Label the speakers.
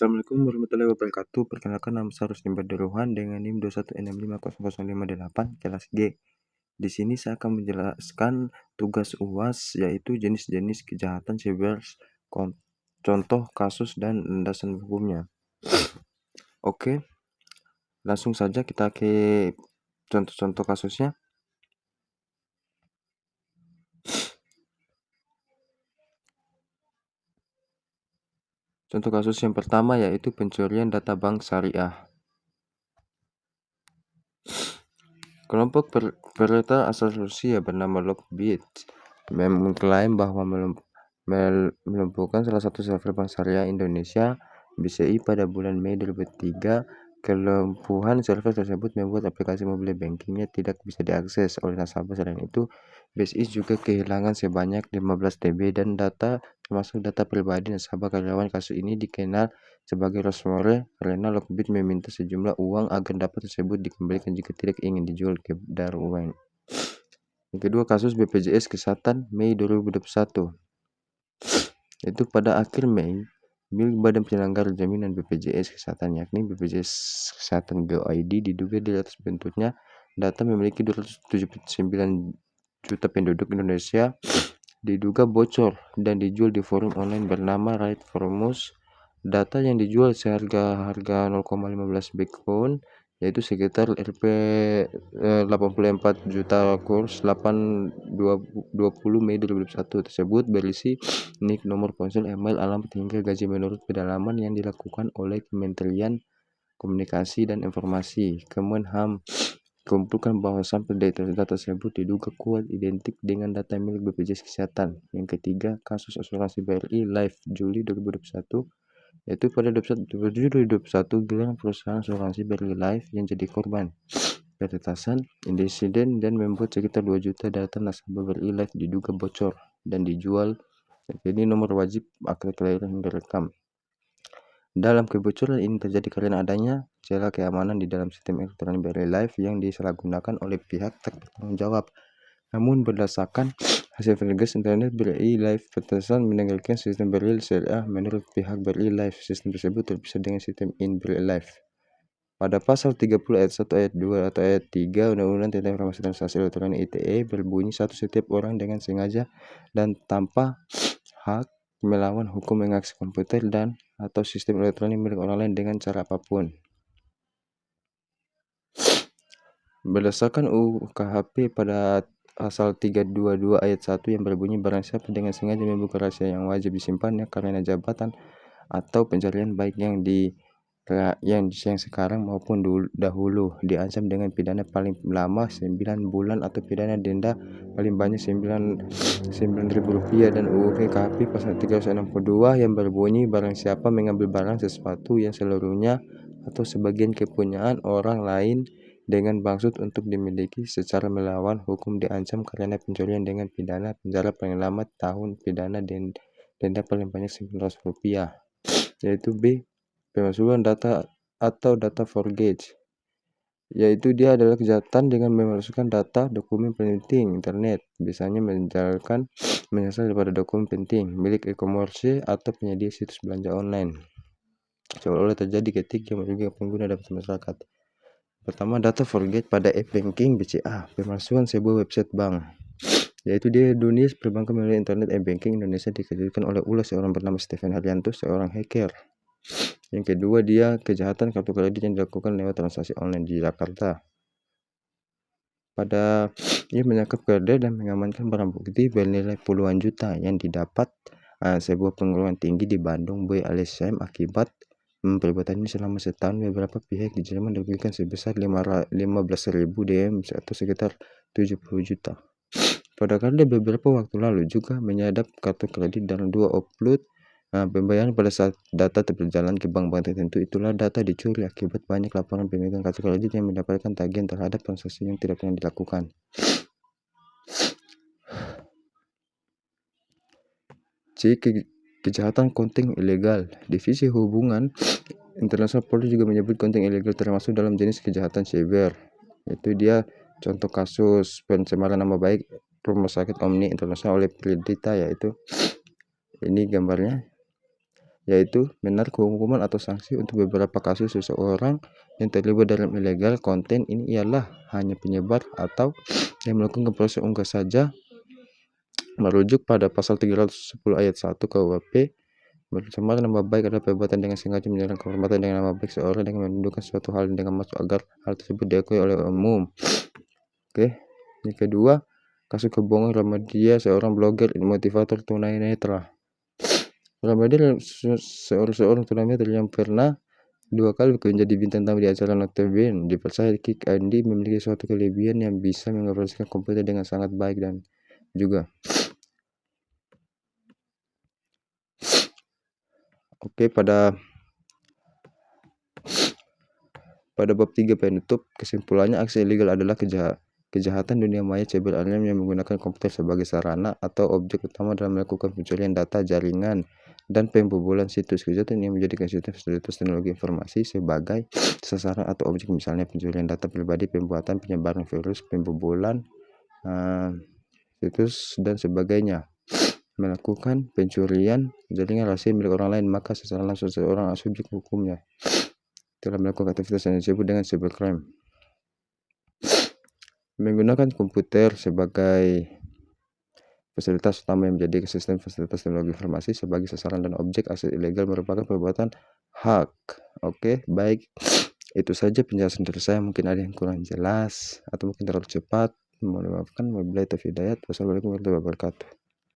Speaker 1: Assalamualaikum warahmatullahi wabarakatuh. Perkenalkan, nama saya Rusdim Badaruhan dengan NIM 2165008 kelas G. Di sini saya akan menjelaskan tugas UAS, yaitu jenis-jenis kejahatan siber, contoh kasus dan landasan hukumnya. Oke, langsung saja kita ke contoh-contoh kasusnya. Contoh kasus yang pertama yaitu pencurian data bank syariah. Kelompok peretas asal Rusia bernama Lockbit mengklaim bahwa melumpuhkan salah satu server bank syariah Indonesia BCI pada bulan Mei 2003. Kelumpuhan server tersebut membuat aplikasi mobile bankingnya tidak bisa diakses oleh nasabah. Selain itu, BCI juga kehilangan sebanyak 15 TB dan data, termasuk data pribadi nasabah. Karyawan kasus ini dikenal sebagai Rosemary karena Lockbit meminta sejumlah uang agar data tersebut dikembalikan jika tidak ingin dijual ke Darwin. Yang kedua, kasus BPJS Kesehatan Mei 2021. Itu pada akhir Mei, milik Badan Penyelenggara Jaminan BPJS Kesehatan yakni BPJS Kesehatan Go.id diduga di atas bentuknya data memiliki 279 juta penduduk Indonesia diduga bocor dan dijual di forum online bernama Right Formus. Data yang dijual seharga 0,15 Bitcoin, yaitu sekitar Rp 84 juta kurs 8/20 Mei 2021 tersebut berisi nik, nomor ponsel, email, alamat hingga gaji menurut pendalaman yang dilakukan oleh Kementerian Komunikasi dan Informasi Kemenham. Kumpulkan bahwa sampel data tersebut diduga kuat identik dengan data milik BPJS Kesehatan. Yang ketiga, kasus asuransi BRI Life Juli 2021, yaitu pada 2021 gelang perusahaan asuransi BRI Life yang jadi korban peretasan insiden dan membuat sekitar 2 juta data nasabah BRI Life diduga bocor dan dijual. Jadi nomor wajib, akte kelahiran hingga rekam. Dalam kebocoran ini terjadi karena adanya celah keamanan di dalam sistem elektronik BRI Life yang disalahgunakan oleh pihak tak bertanggung jawab. Namun berdasarkan hasil investigasi internet, BRI Life Peterson meninggalkan sistem BRI Syariah. Menurut pihak BRI Life, sistem tersebut terpisah dengan sistem BRI Life. Pada pasal 30 ayat 1 ayat 2 atau ayat 3 Undang-Undang tentang Informasi Transaksi Elektronik ITE berbunyi, setiap orang dengan sengaja dan tanpa hak melawan hukum mengakses komputer dan atau sistem elektronik milik orang lain dengan cara apapun. Berdasarkan UU KHP pada pasal 322 ayat 1 yang berbunyi, barang siapa dengan sengaja membuka rahasia yang wajib disimpannya karena jabatan atau pencarian baik yang sekarang maupun dahulu diancam dengan pidana paling lama 9 bulan atau pidana denda paling banyak Rp9.000 dan UU KHP pasal 362 yang berbunyi, barang siapa mengambil barang sesuatu yang seluruhnya atau sebagian kepunyaan orang lain dengan maksud untuk dimiliki secara melawan hukum diancam karena pencurian dengan pidana penjara paling lama tahun, pidana denda paling banyak Rp900, yaitu B. Pemalsuan data atau data forgery, yaitu dia adalah kejahatan dengan memalsukan data dokumen penting internet, biasanya menyasar daripada dokumen penting milik e-commerce atau penyedia situs belanja online, seolah-olah terjadi ketika merugikan pengguna dan masyarakat. Pertama, data forgery pada e-banking BCA, pemalsuan sebuah website bank, yaitu dia dunia perbankan melalui internet. E-banking Indonesia dikendalikan oleh seorang bernama Stephen Haryanto, seorang hacker. Yang kedua, dia kejahatan kartu kredit yang dilakukan lewat transaksi online di Jakarta. Ia menangkap kredit dan mengamankan barang bukti bernilai puluhan juta yang didapat sebuah perguruan tinggi di Bandung, Boy alias Sam. Akibat perbuatannya selama setahun, beberapa pihak di Jerman dirugikan sebesar 15.000 DM atau sekitar 70 juta. Padahal beberapa waktu lalu juga menyadap kartu kredit dan 2 upload pembayaran pada saat data berjalan ke bank-bank tertentu. Itulah data dicuri akibat banyak laporan pemegang kartu kredit yang mendapatkan tagihan terhadap transaksi yang tidak pernah dilakukan. C. Kejahatan konten ilegal. Divisi Hubungan Internasional Polri juga menyebut konten ilegal termasuk dalam jenis kejahatan siber. Itu dia contoh kasus pencemaran nama baik Rumah Sakit Omni Internasional oleh Perdita, yaitu ini gambarnya. yaitu menarik hukuman atau sanksi untuk beberapa kasus seseorang yang terlibat dalam illegal konten ini ialah hanya penyebar atau yang melakukan proses unggah saja, merujuk pada pasal 310 ayat 1 KUHP. Mencemar nama baik adalah perbuatan dengan sengaja menyerang kehormatan dengan nama baik seorang dengan menundukkan suatu hal dengan maksud agar hal tersebut diakui oleh umum. Oke, yang kedua, kasus kebohongan Ramadhya, seorang blogger motivator tunanetra. Ramadhya seorang tunanetra yang pernah 2 kali menjadi bintang tamu di acara Notabene. Dipercaya Kik Andi memiliki suatu kelebihan yang bisa mengoperasikan komputer dengan sangat baik dan juga pada bab 3 penutup, kesimpulannya aksi ilegal adalah kejahatan dunia maya cyber alarm yang menggunakan komputer sebagai sarana atau objek utama dalam melakukan pencurian data jaringan dan pembobolan situs. Kejahatan yang menjadikan sistem fasilitas teknologi informasi sebagai sasaran atau objek, misalnya pencurian data pribadi, pembuatan penyebaran virus, pembobolan situs dan sebagainya. Melakukan pencurian jaringan rahasia milik orang lain, maka secara langsung seseorang subjek hukumnya telah melakukan aktivitas yang disebut dengan cybercrime. Menggunakan komputer sebagai fasilitas utama yang menjadi sistem fasilitas teknologi informasi sebagai sasaran dan objek aset ilegal merupakan perbuatan hak. Oke, baik. Itu saja penjelasan dari saya. Mungkin ada yang kurang jelas atau mungkin terlalu cepat. Mohon dimaafkan. Wabillahi taufiq hidayah. Wassalamualaikum warahmatullahi wabarakatuh.